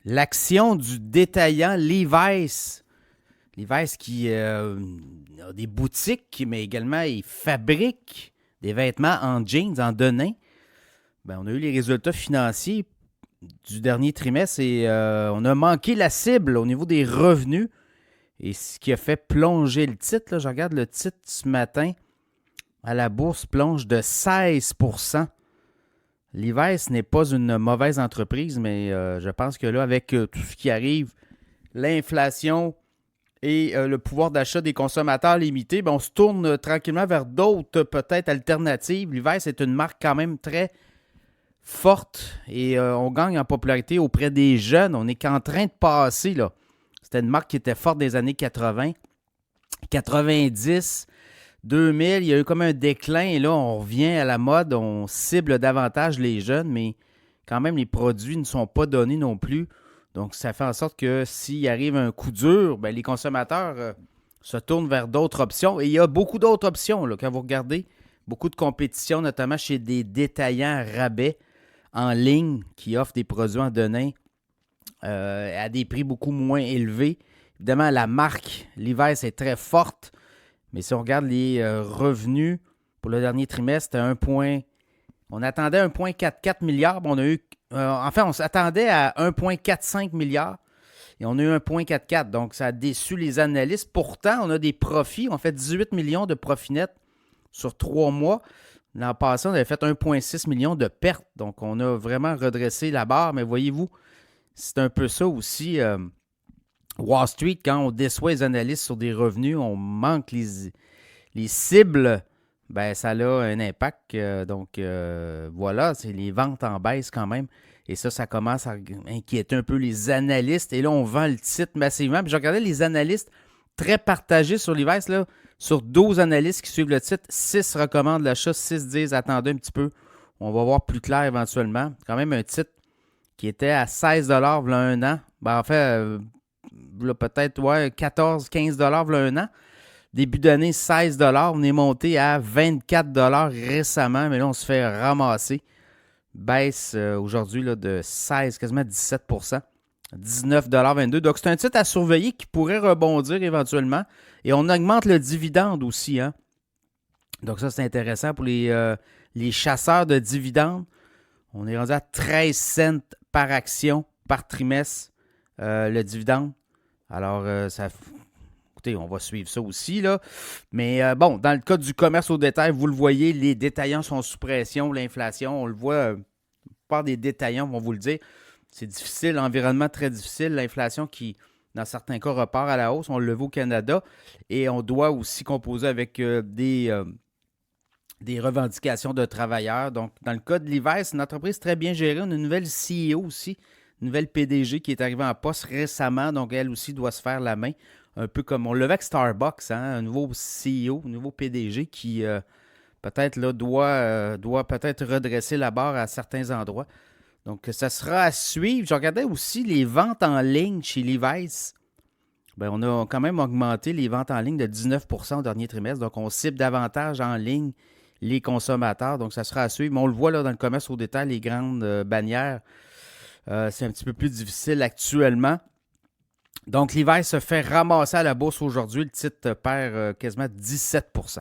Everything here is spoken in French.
L'action du détaillant Levi's. Levi's qui a des boutiques, mais également il fabrique des vêtements en jeans, en denim. Ben, on a eu les résultats financiers du dernier trimestre et on a manqué la cible au niveau des revenus. Et ce qui a fait plonger le titre, là, je regarde le titre ce matin, à la bourse plonge de 16%. Levi's n'est pas une mauvaise entreprise, mais je pense que là, avec tout ce qui arrive, l'inflation et le pouvoir d'achat des consommateurs limité, ben, on se tourne tranquillement vers d'autres peut-être alternatives. Levi's est une marque quand même très forte et on gagne en popularité auprès des jeunes. On est qu'en train de passer, là. C'était une marque qui était forte des années 80, 90, 2000. Il y a eu comme un déclin et là, on revient à la mode. On cible davantage les jeunes, mais quand même, les produits ne sont pas donnés non plus. Donc, ça fait en sorte que s'il arrive un coup dur, ben, les consommateurs se tournent vers d'autres options. Et il y a beaucoup d'autres options, là, quand vous regardez. Beaucoup de compétition, notamment chez des détaillants rabais en ligne qui offrent des produits en denim à des prix beaucoup moins élevés. Évidemment, la marque Levi's est très forte, mais si on regarde les revenus pour le dernier trimestre, c'était on attendait 1,44 milliard. On a eu, on s'attendait à 1,45 milliard et on a eu 1,44. Donc, ça a déçu les analystes. Pourtant, on a des profits. On fait 18 millions de profits nets sur 3 mois. L'an passé, on avait fait 1,6 million de pertes. Donc, on a vraiment redressé la barre. Mais voyez-vous, c'est un peu ça aussi. Wall Street, quand on déçoit les analystes sur des revenus, on manque les cibles, ben ça a un impact. Voilà, c'est les ventes en baisse quand même. Et ça commence à inquiéter un peu les analystes. Et là, on vend le titre massivement. Puis je regardais les analystes très partagés sur Levi's, là, sur 12 analystes qui suivent le titre. 6 recommandent l'achat, 6 disent attendez un petit peu. On va voir plus clair éventuellement. Quand même un titre qui était à 16 il y a un an. Ben, en fait, peut-être 14, 15 il y a un an. Début d'année, 16 on est monté à 24 récemment, mais là, on se fait ramasser. Baisse aujourd'hui là, de 16, quasiment 17 19,22 $. Donc, c'est un titre à surveiller qui pourrait rebondir éventuellement. Et on augmente le dividende aussi. Hein? Donc, ça, c'est intéressant pour les chasseurs de dividendes. On est rendu à 13 cents par action par trimestre, le dividende. Alors, écoutez, on va suivre ça aussi, là. Mais bon, dans le cas du commerce au détail, vous le voyez, les détaillants sont sous pression, l'inflation, on le voit, par des détaillants vont vous le dire. C'est difficile, l'environnement très difficile, l'inflation qui, dans certains cas, repart à la hausse. On le voit au Canada et on doit aussi composer avec des revendications de travailleurs. Donc, dans le cas de Levi's, c'est une entreprise très bien gérée. On a une nouvelle CEO aussi, une nouvelle PDG qui est arrivée en poste récemment. Donc, elle aussi doit se faire la main. Un peu comme on le voit avec Starbucks, hein, un nouveau CEO, un nouveau PDG qui peut-être là, doit peut-être redresser la barre à certains endroits. Donc, ça sera à suivre. Je regardais aussi les ventes en ligne chez Levi's. Bien, on a quand même augmenté les ventes en ligne de 19% au dernier trimestre. Donc, on cible davantage en ligne les consommateurs. Donc, ça sera à suivre. Mais on le voit là dans le commerce au détail, les grandes bannières. C'est un petit peu plus difficile actuellement. Donc, Levi's se fait ramasser à la bourse aujourd'hui. Le titre perd quasiment 17%.